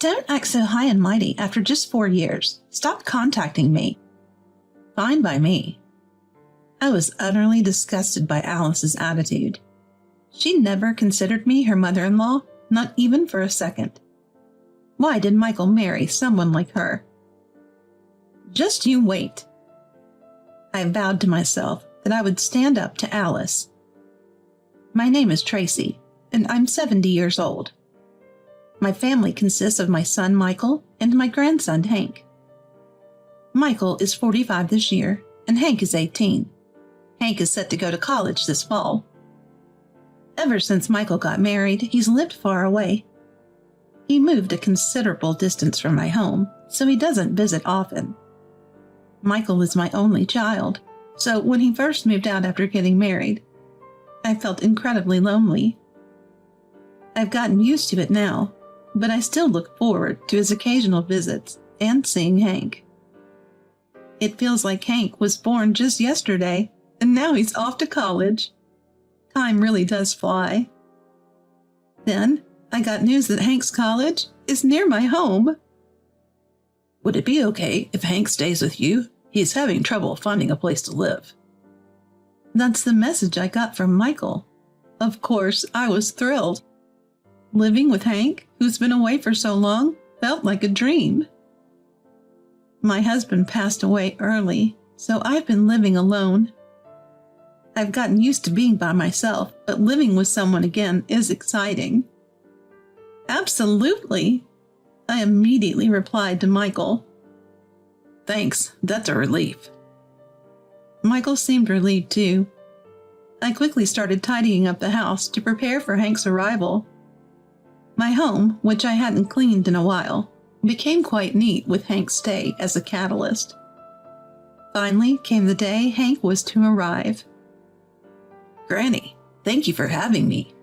Don't act so high and mighty after just 4 years. Stop contacting me. Fine by me. I was utterly disgusted by Alice's attitude. She never considered me her mother-in-law, not even for a second. Why did Michael marry someone like her? Just you wait. I vowed to myself that I would stand up to Alice. My name is Tracy, and I'm 70 years old. My family consists of my son Michael and my grandson Hank. Michael is 45 this year, and Hank is 18. Hank is set to go to college this fall. Ever since Michael got married, he's lived far away. He moved a considerable distance from my home, so he doesn't visit often. Michael is my only child, so when he first moved out after getting married, I felt incredibly lonely. I've gotten used to it now, but I still look forward to his occasional visits and seeing Hank. It feels like Hank was born just yesterday, and now he's off to college. Time really does fly. Then I got news that Hank's college is near my home. Would it be okay if Hank stays with you? He's having trouble finding a place to live. That's the message I got from Michael. Of course, I was thrilled. Living with Hank, who's been away for so long, felt like a dream. My husband passed away early, so I've been living alone. I've gotten used to being by myself, but living with someone again is exciting. Absolutely, I immediately replied to Michael. Thanks, that's a relief. Michael seemed relieved too. I quickly started tidying up the house to prepare for Hank's arrival. My home, which I hadn't cleaned in a while, became quite neat with Hank's stay as a catalyst. Finally came the day Hank was to arrive. Granny, thank you for having me.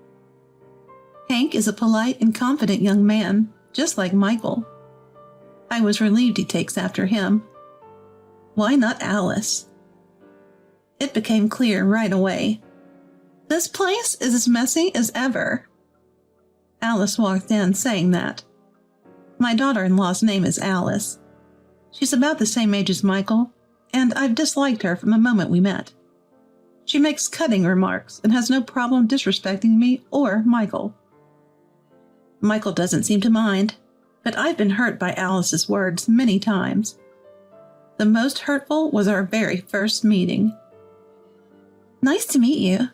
Hank is a polite and confident young man, just like Michael. I was relieved he takes after him. Why not Alice? It became clear right away. This place is as messy as ever. Alice walked in saying that. My daughter-in-law's name is Alice. She's about the same age as Michael, and I've disliked her from the moment we met. She makes cutting remarks and has no problem disrespecting me or Michael. Michael doesn't seem to mind, but I've been hurt by Alice's words many times. The most hurtful was our very first meeting. Nice to meet you.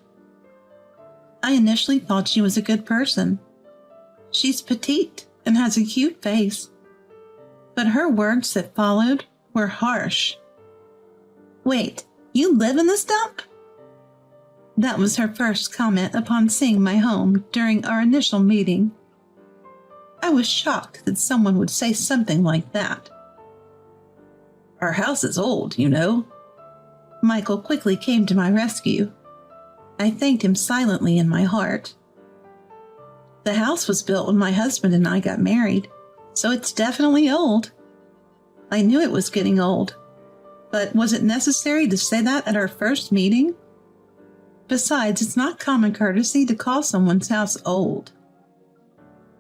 I initially thought she was a good person. She's petite and has a cute face. But her words that followed were harsh. Wait, you live in this dump? That was her first comment upon seeing my home during our initial meeting. I was shocked that someone would say something like that. Our house is old, you know. Michael quickly came to my rescue. I thanked him silently in my heart. The house was built when my husband and I got married, so it's definitely old. I knew it was getting old, but was it necessary to say that at our first meeting? Besides, it's not common courtesy to call someone's house old.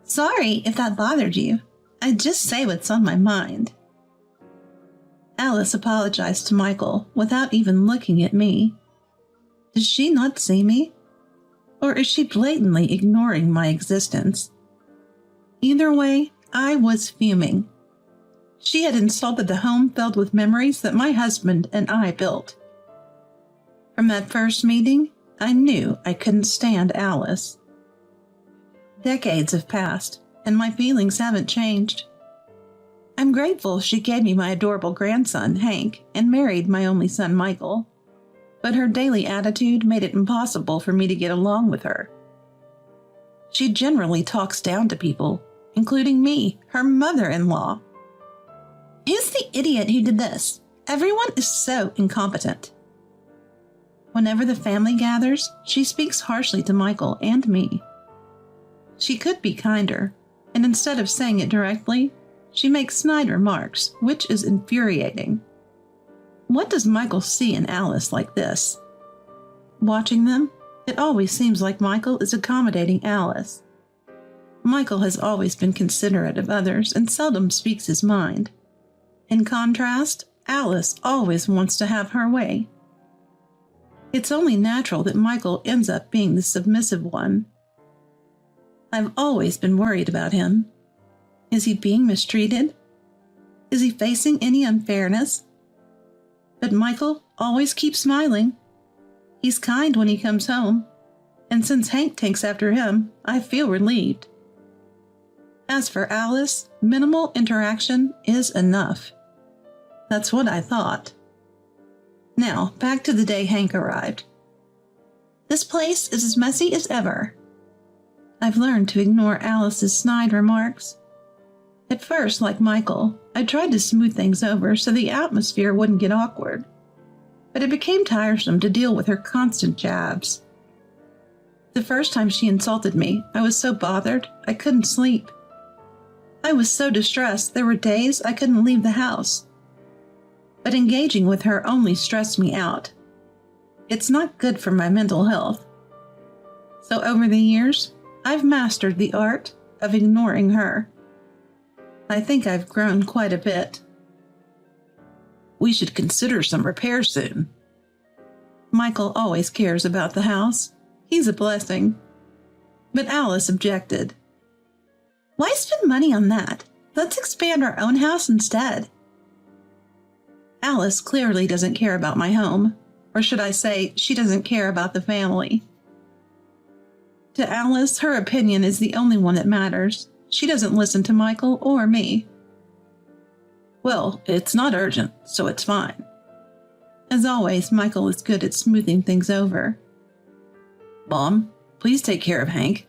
Sorry if that bothered you. I just say what's on my mind. Alice apologized to Michael without even looking at me. Does she not see me? Or is she blatantly ignoring my existence? Either way, I was fuming. She had insulted the home filled with memories that my husband and I built. From that first meeting, I knew I couldn't stand Alice. Decades have passed, and my feelings haven't changed. I'm grateful she gave me my adorable grandson, Hank, and married my only son, Michael. But her daily attitude made it impossible for me to get along with her. She generally talks down to people, including me, her mother-in-law. Who's the idiot who did this? Everyone is so incompetent. Whenever the family gathers, she speaks harshly to Michael and me. She could be kinder, and instead of saying it directly, she makes snide remarks, which is infuriating. What does Michael see in Alice like this? Watching them, it always seems like Michael is accommodating Alice. Michael has always been considerate of others and seldom speaks his mind. In contrast, Alice always wants to have her way. It's only natural that Michael ends up being the submissive one. I've always been worried about him. Is he being mistreated? Is he facing any unfairness? But Michael always keeps smiling. He's kind when he comes home, and since Hank takes after him, I feel relieved. As for Alice, minimal interaction is enough. That's what I thought. Now, back to the day Hank arrived. This place is as messy as ever. I've learned to ignore Alice's snide remarks. At first, like Michael, I tried to smooth things over so the atmosphere wouldn't get awkward, but it became tiresome to deal with her constant jabs. The first time she insulted me, I was so bothered I couldn't sleep. I was so distressed there were days I couldn't leave the house. But engaging with her only stressed me out. It's not good for my mental health. So over the years, I've mastered the art of ignoring her. I think I've grown quite a bit. We should consider some repairs soon. Michael always cares about the house. He's a blessing. But Alice objected. Why spend money on that? Let's expand our own house instead. Alice clearly doesn't care about my home, or should I say, she doesn't care about the family. To Alice, her opinion is the only one that matters. She doesn't listen to Michael or me. Well, it's not urgent, so it's fine. As always, Michael is good at smoothing things over. Mom, please take care of Hank.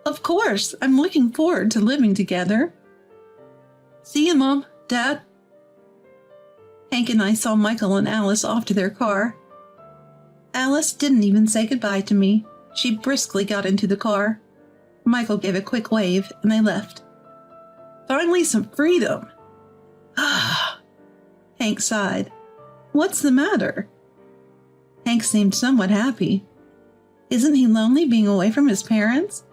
Of course, I'm looking forward to living together. See you, Mom, Dad. Hank and I saw Michael and Alice off to their car. Alice didn't even say goodbye to me. She briskly got into the car. Michael gave a quick wave, and they left. Finally, some freedom. Ah, Hank sighed. What's the matter? Hank seemed somewhat happy. Isn't he lonely being away from his parents?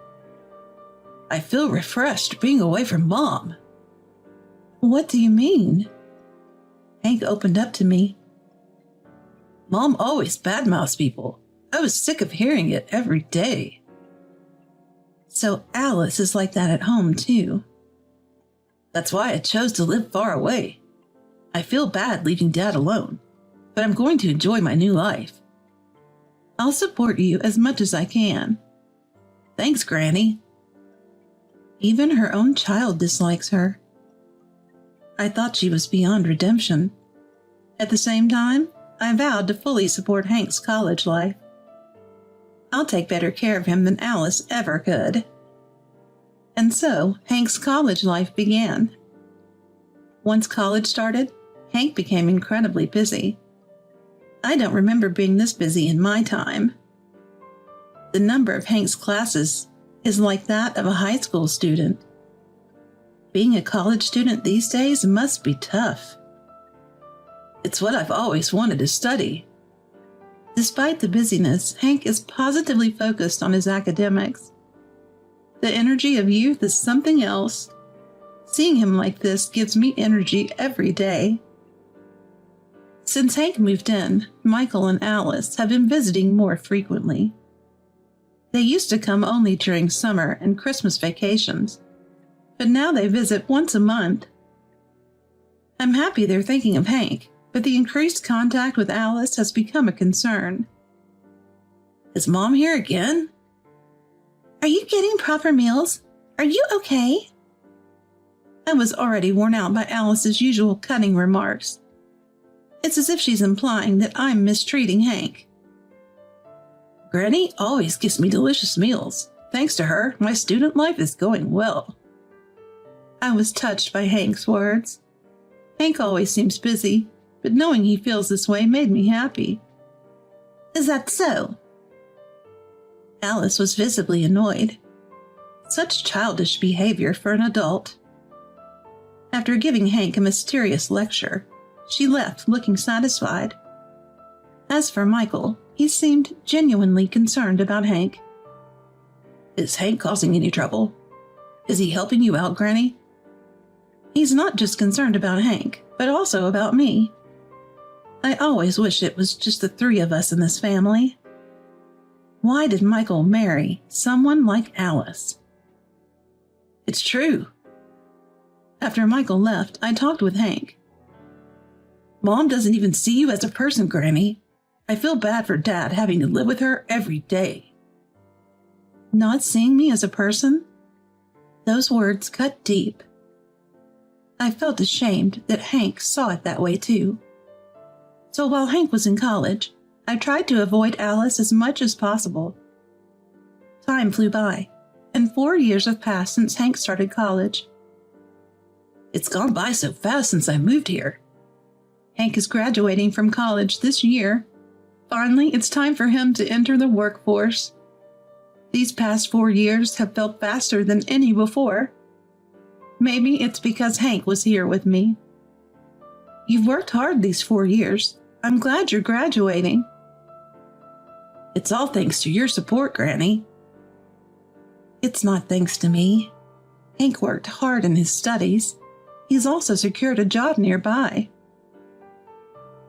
I feel refreshed being away from Mom. What do you mean? Hank opened up to me. Mom always badmouths people. I was sick of hearing it every day. So Alice is like that at home, too. That's why I chose to live far away. I feel bad leaving Dad alone, but I'm going to enjoy my new life. I'll support you as much as I can. Thanks, Granny. Even her own child dislikes her. I thought she was beyond redemption. At the same time, I vowed to fully support Hank's college life. I'll take better care of him than Alice ever could. And so, Hank's college life began. Once college started, Hank became incredibly busy. I don't remember being this busy in my time. The number of Hank's classes is like that of a high school student. Being a college student these days must be tough. It's what I've always wanted to study. Despite the busyness, Hank is positively focused on his academics. The energy of youth is something else. Seeing him like this gives me energy every day. Since Hank moved in, Michael and Alice have been visiting more frequently. They used to come only during summer and Christmas vacations, but now they visit once a month. I'm happy they're thinking of Hank, but the increased contact with Alice has become a concern. Is Mom here again? Are you getting proper meals? Are you okay? I was already worn out by Alice's usual cutting remarks. It's as if she's implying that I'm mistreating Hank. Granny always gives me delicious meals. Thanks to her, my student life is going well. I was touched by Hank's words. Hank always seems busy, but knowing he feels this way made me happy. Is that so? Alice was visibly annoyed. Such childish behavior for an adult. After giving Hank a mysterious lecture, she left looking satisfied. As for Michael, he seemed genuinely concerned about Hank. Is Hank causing any trouble? Is he helping you out, Granny? He's not just concerned about Hank, but also about me. I always wish it was just the three of us in this family. Why did Michael marry someone like Alice? It's true. After Michael left, I talked with Hank. Mom doesn't even see you as a person, Granny. I feel bad for Dad having to live with her every day. Not seeing me as a person? Those words cut deep. I felt ashamed that Hank saw it that way too. So while Hank was in college, I tried to avoid Alice as much as possible. Time flew by, and 4 years have passed since Hank started college. It's gone by so fast since I moved here. Hank is graduating from college this year. Finally, it's time for him to enter the workforce. These past 4 years have felt faster than any before. Maybe it's because Hank was here with me. You've worked hard these 4 years. I'm glad you're graduating. It's all thanks to your support, Granny. It's not thanks to me. Hank worked hard in his studies. He's also secured a job nearby.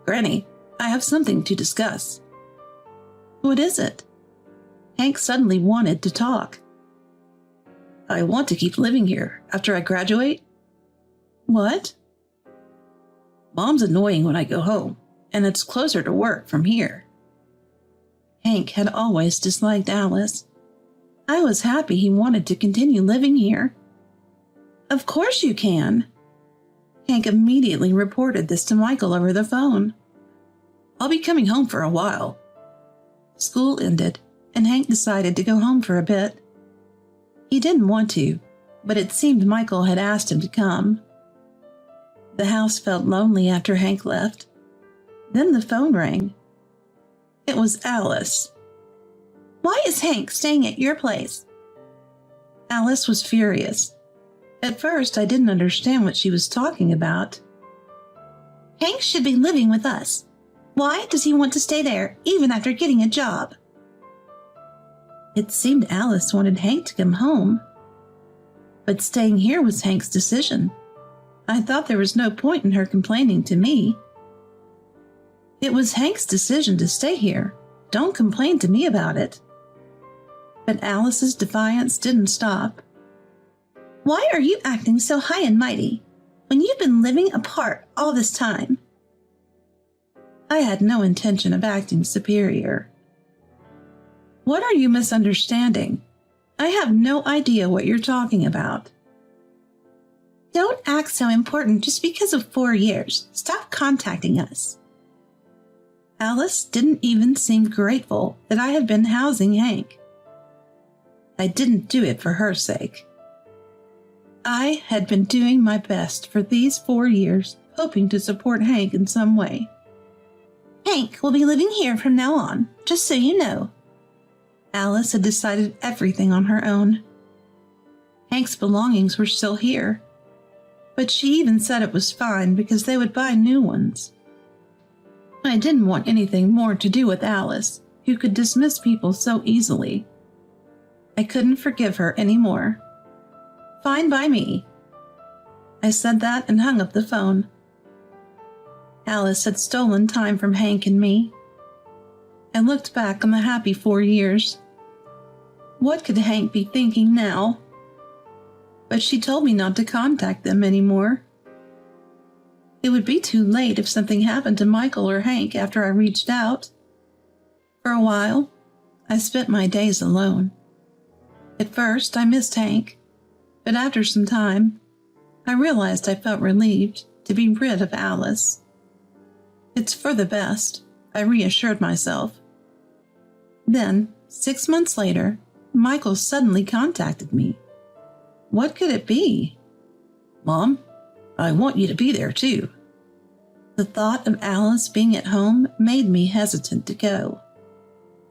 Granny, I have something to discuss. What is it? Hank suddenly wanted to talk. I want to keep living here after I graduate. What? Mom's annoying when I go home, and it's closer to work from here. Hank had always disliked Alice. I was happy he wanted to continue living here. Of course you can. Hank immediately reported this to Michael over the phone. I'll be coming home for a while. School ended, and Hank decided to go home for a bit. He didn't want to, but it seemed Michael had asked him to come. The house felt lonely after Hank left. Then the phone rang. It was Alice. Why is Hank staying at your place? Alice was furious. At first, I didn't understand what she was talking about. Hank should be living with us. Why does he want to stay there, even after getting a job? It seemed Alice wanted Hank to come home. But staying here was Hank's decision. I thought there was no point in her complaining to me. It was Hank's decision to stay here. Don't complain to me about it. But Alice's defiance didn't stop. Why are you acting so high and mighty when you've been living apart all this time? I had no intention of acting superior. What are you misunderstanding? I have no idea what you're talking about. Don't act so important just because of 4 years. Stop contacting us. Alice didn't even seem grateful that I had been housing Hank. I didn't do it for her sake. I had been doing my best for these 4 years, hoping to support Hank in some way. Hank will be living here from now on, just so you know. Alice had decided everything on her own. Hank's belongings were still here, but she even said it was fine because they would buy new ones. I didn't want anything more to do with Alice, who could dismiss people so easily. I couldn't forgive her anymore. Fine by me. I said that and hung up the phone. Alice had stolen time from Hank and me. I looked back on the happy 4 years. What could Hank be thinking now? But she told me not to contact them anymore. It would be too late if something happened to Michael or Hank after I reached out. For a while, I spent my days alone. At first, I missed Hank, but after some time, I realized I felt relieved to be rid of Alice. It's for the best, I reassured myself. Then, 6 months later, Michael suddenly contacted me. What could it be? Mom, I want you to be there too. The thought of Alice being at home made me hesitant to go.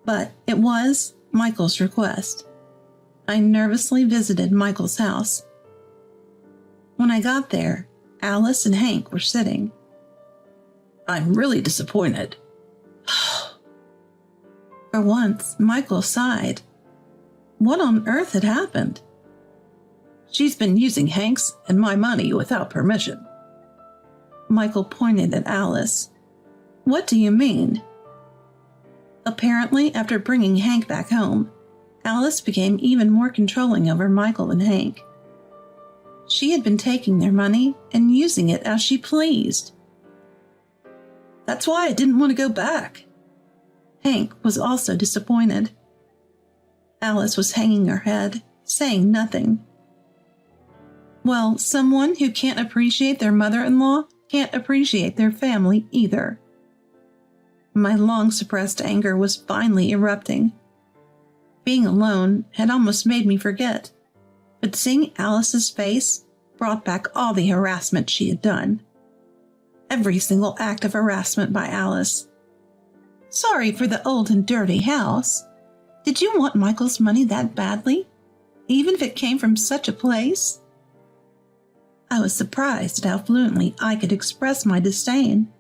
But it was Michael's request. I nervously visited Michael's house. When I got there, Alice and Hank were sitting. I'm really disappointed. For once, Michael sighed. What on earth had happened? She's been using Hank's and my money without permission. Michael pointed at Alice. What do you mean? Apparently, after bringing Hank back home, Alice became even more controlling over Michael and Hank. She had been taking their money and using it as she pleased. That's why I didn't want to go back. Hank was also disappointed. Alice was hanging her head, saying nothing. Well, someone who can't appreciate their mother-in-law can't appreciate their family either. My long-suppressed anger was finally erupting. Being alone had almost made me forget, but seeing Alice's face brought back all the harassment she had done. Every single act of harassment by Alice. Sorry for the old and dirty house. Did you want Michael's money that badly, even if it came from such a place? I was surprised at how fluently I could express my disdain.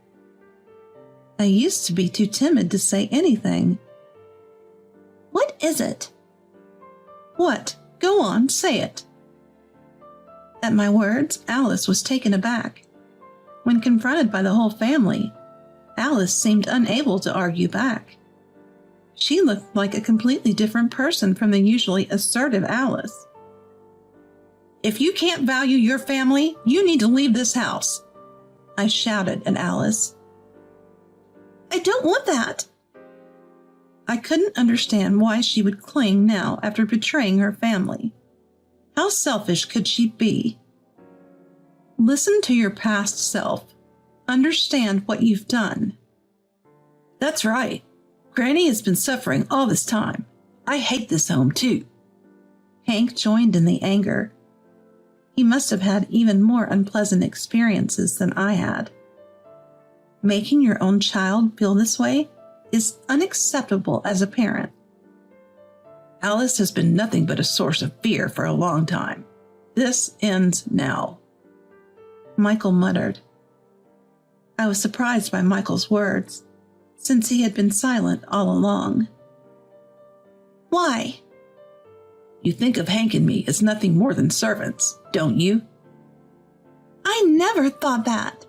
I used to be too timid to say anything. What is it? What? Go on, say it. At my words, Alice was taken aback. When confronted by the whole family, Alice seemed unable to argue back. She looked like a completely different person from the usually assertive Alice. If you can't value your family, you need to leave this house, I shouted at Alice. I don't want that. I couldn't understand why she would cling now after betraying her family. How selfish could she be? Listen to your past self. Understand what you've done. That's right. Granny has been suffering all this time. I hate this home too. Hank joined in the anger. He must have had even more unpleasant experiences than I had. Making your own child feel this way is unacceptable as a parent. Alice has been nothing but a source of fear for a long time. This ends now. Michael muttered. I was surprised by Michael's words, since he had been silent all along. Why? You think of Hank and me as nothing more than servants, don't you? I never thought that.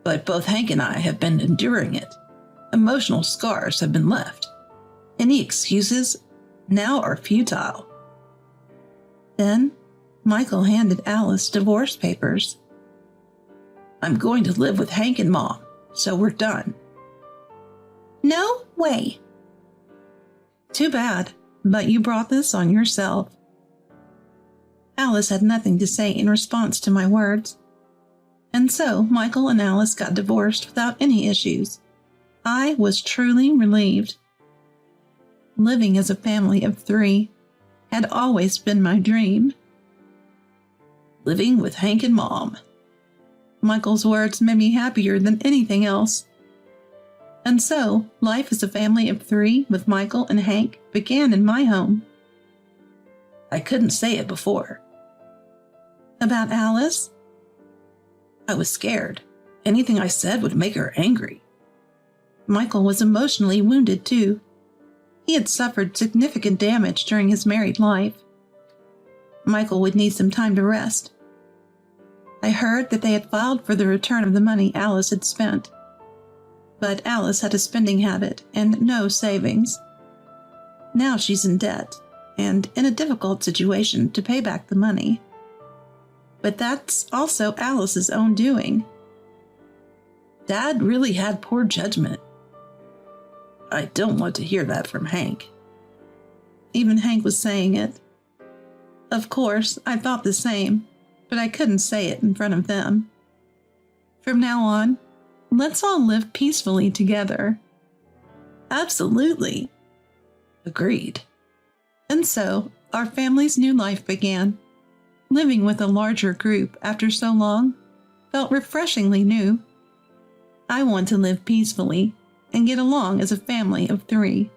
But both Hank and I have been enduring it. Emotional scars have been left. Any excuses now are futile. Then Michael handed Alice divorce papers. I'm going to live with Hank and Mom, so we're done. No way. Too bad, but you brought this on yourself. Alice had nothing to say in response to my words. And so Michael and Alice got divorced without any issues. I was truly relieved. Living as a family of 3 had always been my dream. Living with Hank and Mom. Michael's words made me happier than anything else. And so, life as a family of 3 with Michael and Hank began in my home. I couldn't say it before. About Alice? I was scared. Anything I said would make her angry. Michael was emotionally wounded too. He had suffered significant damage during his married life. Michael would need some time to rest. I heard that they had filed for the return of the money Alice had spent. But Alice had a spending habit and no savings. Now she's in debt and in a difficult situation to pay back the money. But that's also Alice's own doing. Dad really had poor judgment. I don't want to hear that from Hank. Even Hank was saying it. Of course, I thought the same, but I couldn't say it in front of them. From now on, let's all live peacefully together. Absolutely. Agreed. And so, our family's new life began. Living with a larger group after so long felt refreshingly new. I want to live peacefully and get along as a family of 3.